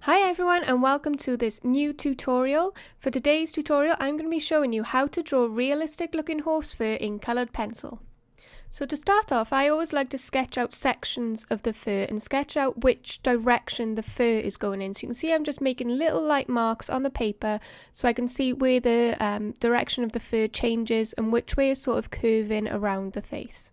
Hi everyone and welcome to this new tutorial. For today's tutorial I'm going to be showing you how to draw realistic looking horse fur in coloured pencil. So to start off, I always like to sketch out sections of the fur and sketch out which direction the fur is going in. So you can see I'm just making little light marks on the paper so I can see where the direction of the fur changes and which way is sort of curving around the face.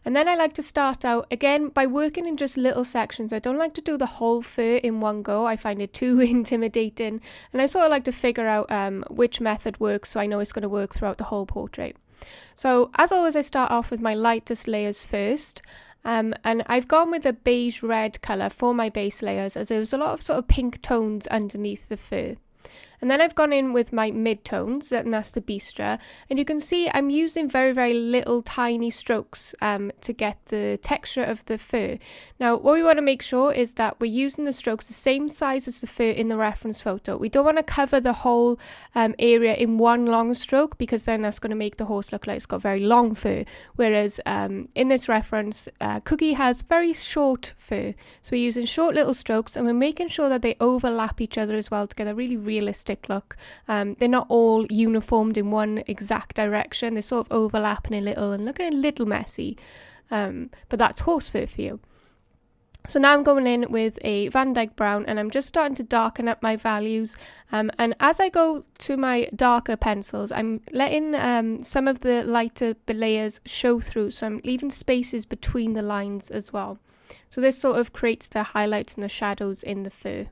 And then I like to start out again by working in just little sections. I don't like to do the whole fur in one go. I find it too intimidating, and I sort of like to figure out which method works so I know it's going to work throughout the whole portrait. So as always, I start off with my lightest layers first. And I've gone with a beige red colour for my base layers as there's a lot of sort of pink tones underneath the fur. And then I've gone in with my mid-tones, and that's the bistre. And you can see I'm using very, very little tiny strokes to get the texture of the fur. Now, what we want to make sure is that we're using the strokes the same size as the fur in the reference photo. We don't want to cover the whole area in one long stroke, because then that's going to make the horse look like it's got very long fur. Whereas in this reference, Cookie has very short fur. So we're using short little strokes, and we're making sure that they overlap each other as well to get a really realistic look. They're not all uniformed in one exact direction. They're sort of overlapping a little and looking a little messy, but that's horse fur for you. So now I'm going in with a Van Dyke brown, and I'm just starting to darken up my values, and as I go to my darker pencils, I'm letting some of the lighter layers show through, so I'm leaving spaces between the lines as well. So this sort of creates the highlights and the shadows in the fur.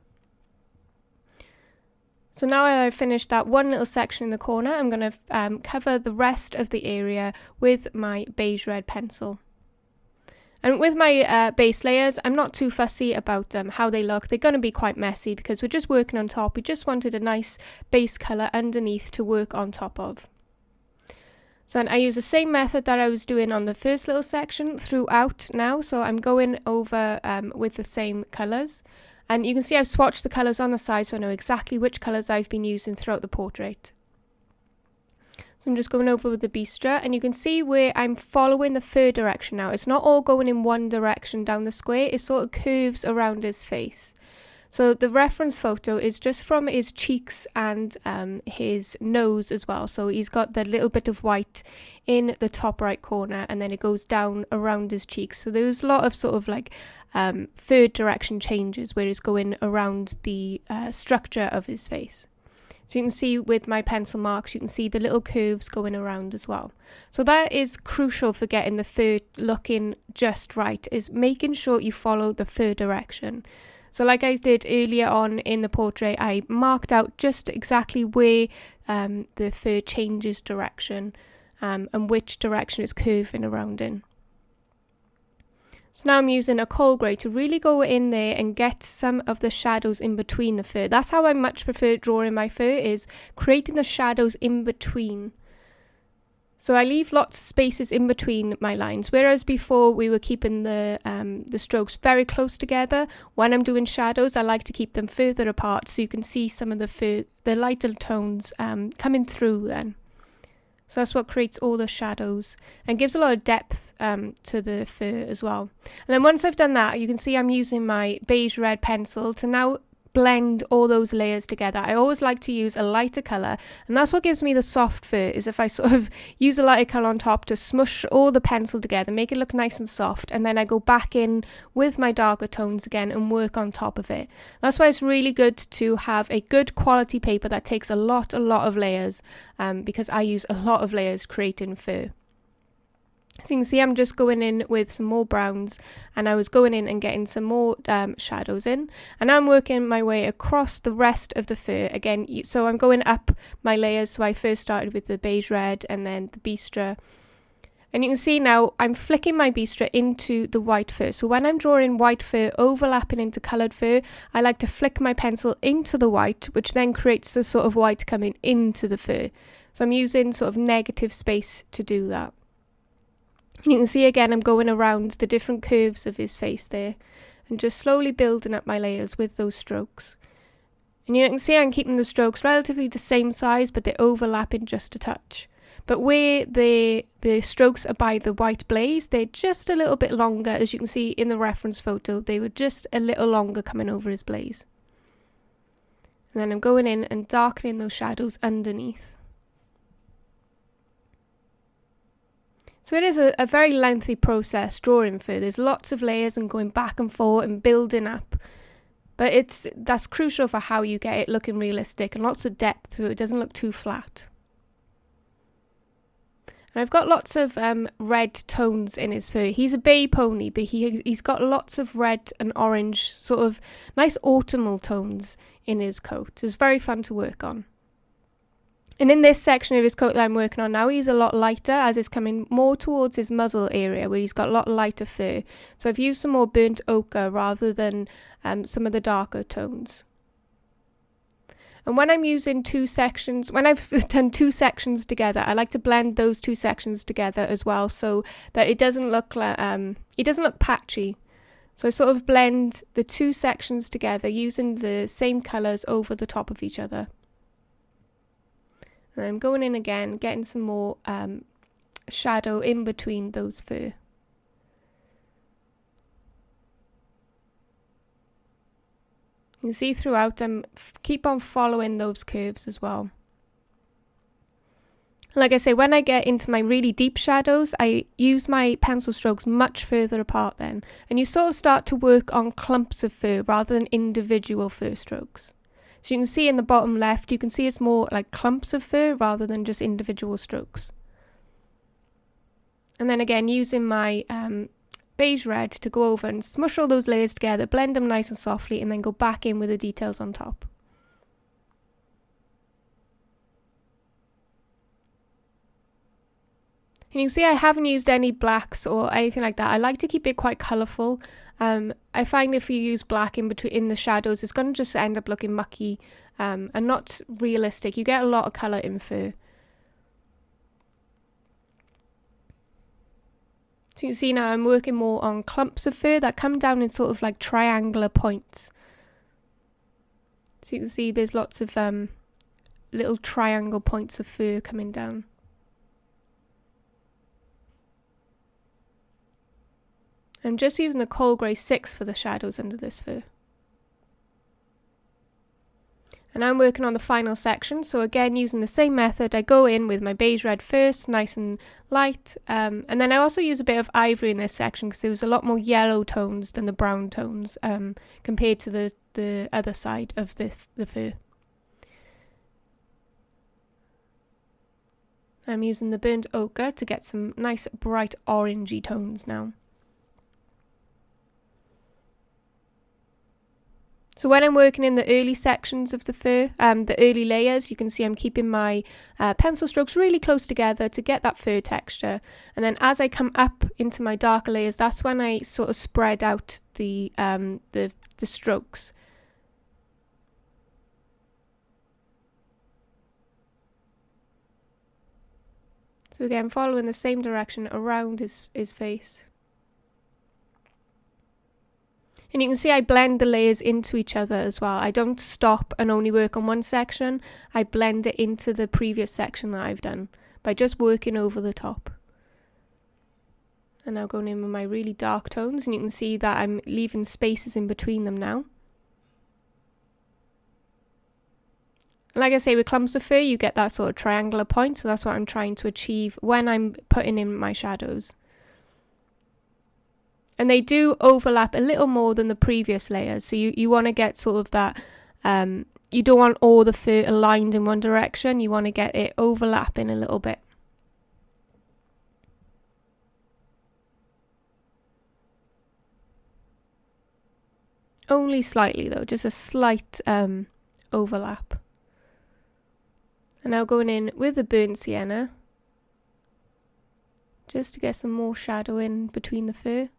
So now I've finished that one little section in the corner, I'm going to cover the rest of the area with my beige red pencil. And with my base layers, I'm not too fussy about how they look. They're going to be quite messy because we're just working on top. We just wanted a nice base colour underneath to work on top of. So I use the same method that I was doing on the first little section throughout now. So I'm going over with the same colours. And you can see I've swatched the colours on the side so I know exactly which colours I've been using throughout the portrait. So I'm just going over with the bistre, and you can see where I'm following the fur direction now. It's not all going in one direction down the square, it sort of curves around his face. So the reference photo is just from his cheeks and his nose as well. So he's got that little bit of white in the top right corner, and then it goes down around his cheeks. So there's a lot of sort of like fur direction changes where it's going around the structure of his face. So you can see with my pencil marks, you can see the little curves going around as well. So that is crucial for getting the fur looking just right, is making sure you follow the fur direction. So like I did earlier on in the portrait, I marked out just exactly where the fur changes direction and which direction it's curving around in. So now I'm using a coal grey to really go in there and get some of the shadows in between the fur. That's how I much prefer drawing my fur, is creating the shadows in between. So I leave lots of spaces in between my lines, whereas before we were keeping the strokes very close together. When I'm doing shadows, I like to keep them further apart so you can see some of the fur, the lighter tones coming through then. So that's what creates all the shadows and gives a lot of depth to the fur as well. And then once I've done that, you can see I'm using my beige red pencil to now blend all those layers together. I always like to use a lighter colour, and that's what gives me the soft fur, is if I sort of use a lighter colour on top to smush all the pencil together, make it look nice and soft, and then I go back in with my darker tones again and work on top of it. That's why it's really good to have a good quality paper that takes a lot of layers, because I use a lot of layers creating fur. So you can see I'm just going in with some more browns, and I was going in and getting some more shadows in, and now I'm working my way across the rest of the fur again. So I'm going up my layers. So I first started with the beige red and then the bistre, and you can see now I'm flicking my bistre into the white fur. So when I'm drawing white fur overlapping into coloured fur, I like to flick my pencil into the white, which then creates the sort of white coming into the fur. So I'm using sort of negative space to do that. You can see again I'm going around the different curves of his face there and just slowly building up my layers with those strokes. And you can see I'm keeping the strokes relatively the same size, but they're overlapping just a touch. But where the strokes are by the white blaze, they're just a little bit longer. As you can see in the reference photo, they were just a little longer coming over his blaze. And then I'm going in and darkening those shadows underneath. So it is a very lengthy process drawing fur. There's lots of layers and going back and forth and building up. But that's crucial for how you get it looking realistic, and lots of depth so it doesn't look too flat. And I've got lots of red tones in his fur. He's a bay pony, but he's got lots of red and orange, sort of nice autumnal tones in his coat. It's very fun to work on. And in this section of his coat that I'm working on now, he's a lot lighter, as it's coming more towards his muzzle area where he's got a lot lighter fur. So I've used some more burnt ochre rather than some of the darker tones. And when I'm using two sections, when I've done two sections together, I like to blend those two sections together as well, so that it doesn't look like it doesn't look patchy. So I sort of blend the two sections together using the same colours over the top of each other. And I'm going in again, getting some more shadow in between those fur. You can see throughout, keep on following those curves as well. Like I say, when I get into my really deep shadows, I use my pencil strokes much further apart then. And you sort of start to work on clumps of fur rather than individual fur strokes. So you can see in the bottom left, you can see it's more like clumps of fur rather than just individual strokes. And then again, using my beige red to go over and smush all those layers together, blend them nice and softly, and then go back in with the details on top. And you can see I haven't used any blacks or anything like that. I like to keep it quite colourful. I find if you use black in the shadows, it's going to just end up looking mucky and not realistic. You get a lot of colour in fur. So you can see now I'm working more on clumps of fur that come down in sort of like triangular points. So you can see there's lots of little triangle points of fur coming down. I'm just using the Coal Grey 6 for the shadows under this fur. And I'm working on the final section, so again using the same method, I go in with my beige red first, nice and light, and then I also use a bit of ivory in this section because there was a lot more yellow tones than the brown tones compared to the other side of the fur. I'm using the burnt ochre to get some nice bright orangey tones now. So when I'm working in the early sections of the fur, the early layers, you can see I'm keeping my pencil strokes really close together to get that fur texture. And then as I come up into my darker layers, that's when I sort of spread out the strokes. So again, following the same direction around his face. And you can see I blend the layers into each other as well. I don't stop and only work on one section. I blend it into the previous section that I've done by just working over the top. And now going in with my really dark tones, and you can see that I'm leaving spaces in between them now. Like I say, with clumps of fur, you get that sort of triangular point, so that's what I'm trying to achieve when I'm putting in my shadows. And they do overlap a little more than the previous layers. So you want to get sort of that, you don't want all the fur aligned in one direction. You want to get it overlapping a little bit. Only slightly though, just a slight overlap. And now going in with the burnt sienna, just to get some more shadow in between the fur.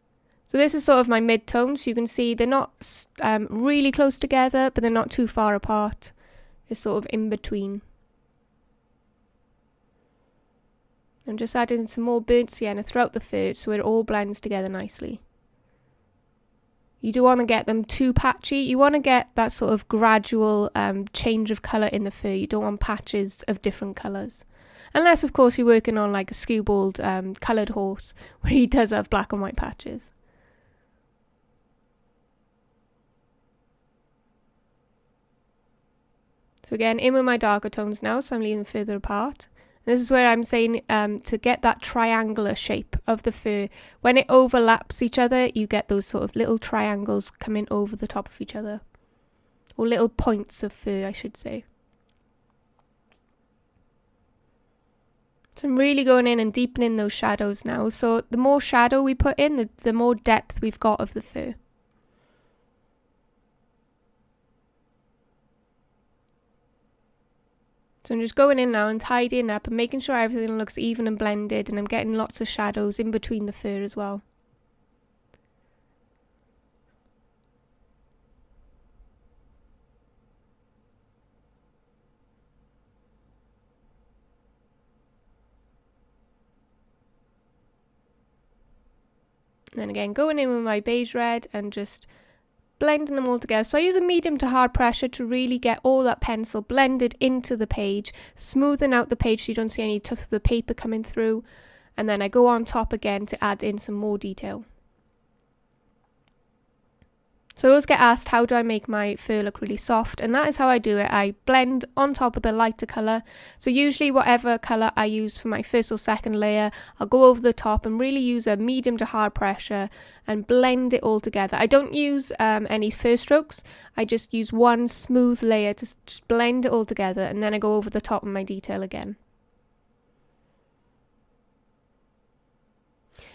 So this is sort of my mid-tone, so you can see they're not really close together, but they're not too far apart. It's sort of in between. I'm just adding some more burnt sienna throughout the fur so it all blends together nicely. You don't want to get them too patchy. You want to get that sort of gradual change of colour in the fur. You don't want patches of different colours. Unless, of course, you're working on like a skewbald coloured horse where he does have black and white patches. So again, in with my darker tones now, so I'm leaving them further apart. And this is where I'm saying to get that triangular shape of the fur. When it overlaps each other, you get those sort of little triangles coming over the top of each other. Or little points of fur, I should say. So I'm really going in and deepening those shadows now. So the more shadow we put in, the more depth we've got of the fur. So I'm just going in now and tidying up and making sure everything looks even and blended, and I'm getting lots of shadows in between the fur as well. And then again, going in with my beige red and just blending them all together. So I use a medium to hard pressure to really get all that pencil blended into the page, smoothing out the page so you don't see any tuft of the paper coming through. And then I go on top again to add in some more detail. So I always get asked, how do I make my fur look really soft? And that is how I do it. I blend on top of the lighter colour. So usually whatever colour I use for my first or second layer, I'll go over the top and really use a medium to hard pressure and blend it all together. I don't use any fur strokes. I just use one smooth layer to just blend it all together, and then I go over the top of my detail again.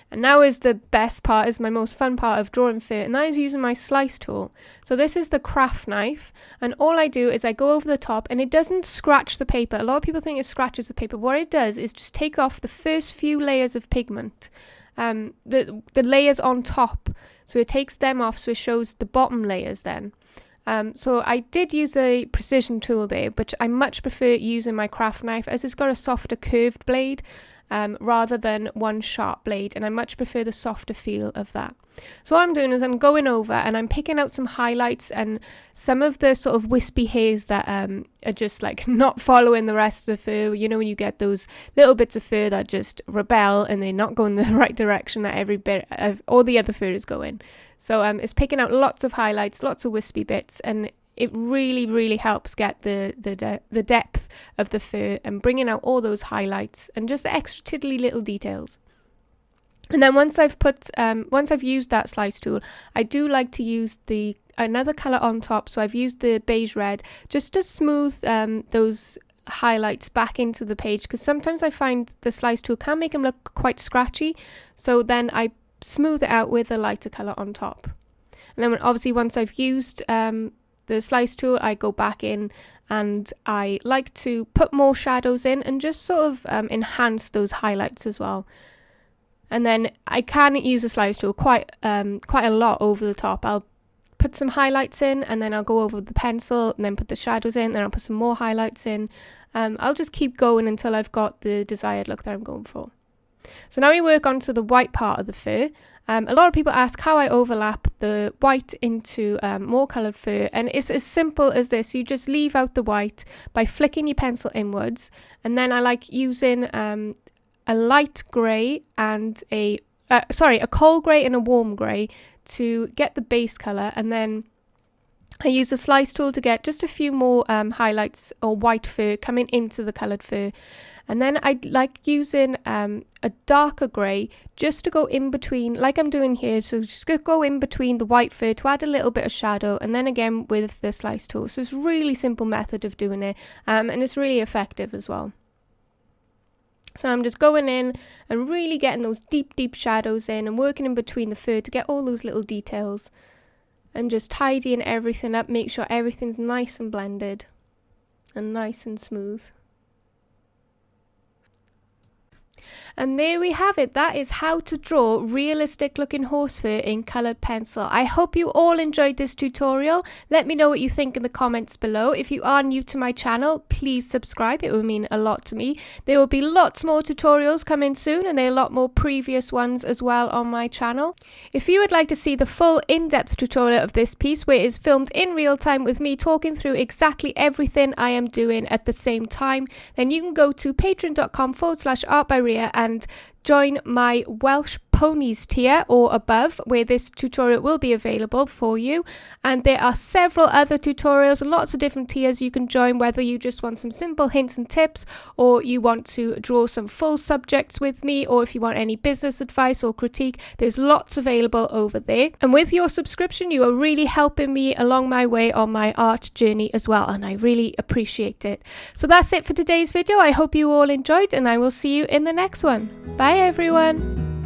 And now is the best part, is my most fun part of drawing fur, and that is using my slice tool. So this is the craft knife, and all I do is I go over the top, and it doesn't scratch the paper. A lot of people think it scratches the paper. What it does is just take off the first few layers of pigment, the layers on top. So it takes them off, so it shows the bottom layers then. So I did use a precision tool there, but I much prefer using my craft knife as it's got a softer curved blade. Rather than one sharp blade, and I much prefer the softer feel of that. So what I'm doing is I'm going over and I'm picking out some highlights and some of the sort of wispy hairs that are just like not following the rest of the fur. You know, when you get those little bits of fur that just rebel and they're not going the right direction that every bit of all the other fur is going. So it's picking out lots of highlights, lots of wispy bits, and it really, really helps get the depth of the fur and bringing out all those highlights and just the extra tiddly little details. And then once I've used that slice tool, I do like to use another colour on top. So I've used the beige red just to smooth those highlights back into the page, because sometimes I find the slice tool can make them look quite scratchy. So then I smooth it out with a lighter colour on top. And then obviously once I've used the slice tool, I go back in and I like to put more shadows in and just sort of enhance those highlights as well. And then I can use the slice tool quite a lot over the top. I'll put some highlights in, and then I'll go over with the pencil and then put the shadows in, then I'll put some more highlights in. I'll just keep going until I've got the desired look that I'm going for. So now we work on to the white part of the fur. A lot of people ask how I overlap the white into more coloured fur, and it's as simple as this. You just leave out the white by flicking your pencil inwards, and then I like using a light grey and a cold grey and a warm grey to get the base colour, and then I use a slice tool to get just a few more highlights or white fur coming into the coloured fur. And then I like using a darker grey just to go in between, like I'm doing here. So just go in between the white fur to add a little bit of shadow, and then again with the slice tool. So it's a really simple method of doing it, and it's really effective as well. So I'm just going in and really getting those deep shadows in and working in between the fur to get all those little details, and just tidying everything up, make sure everything's nice and blended and nice and smooth. And there we have it. That is how to draw realistic looking horse fur in coloured pencil. I hope you all enjoyed this tutorial. Let me know what you think in the comments below. If you are new to my channel, please subscribe. It would mean a lot to me. There will be lots more tutorials coming soon, and there are a lot more previous ones as well on my channel. If you would like to see the full in-depth tutorial of this piece, where it is filmed in real time with me talking through exactly everything I am doing at the same time, then you can go to patreon.com/artbyrhia and join my Welsh Ponies tier or above, where this tutorial will be available for you. And there are several other tutorials, lots of different tiers you can join, whether you just want some simple hints and tips, or you want to draw some full subjects with me, or if you want any business advice or critique, there's lots available over there. And with your subscription, you are really helping me along my way on my art journey as well, and I really appreciate it. So that's it for today's video. I hope you all enjoyed, and I will see you in the next one. Bye everyone.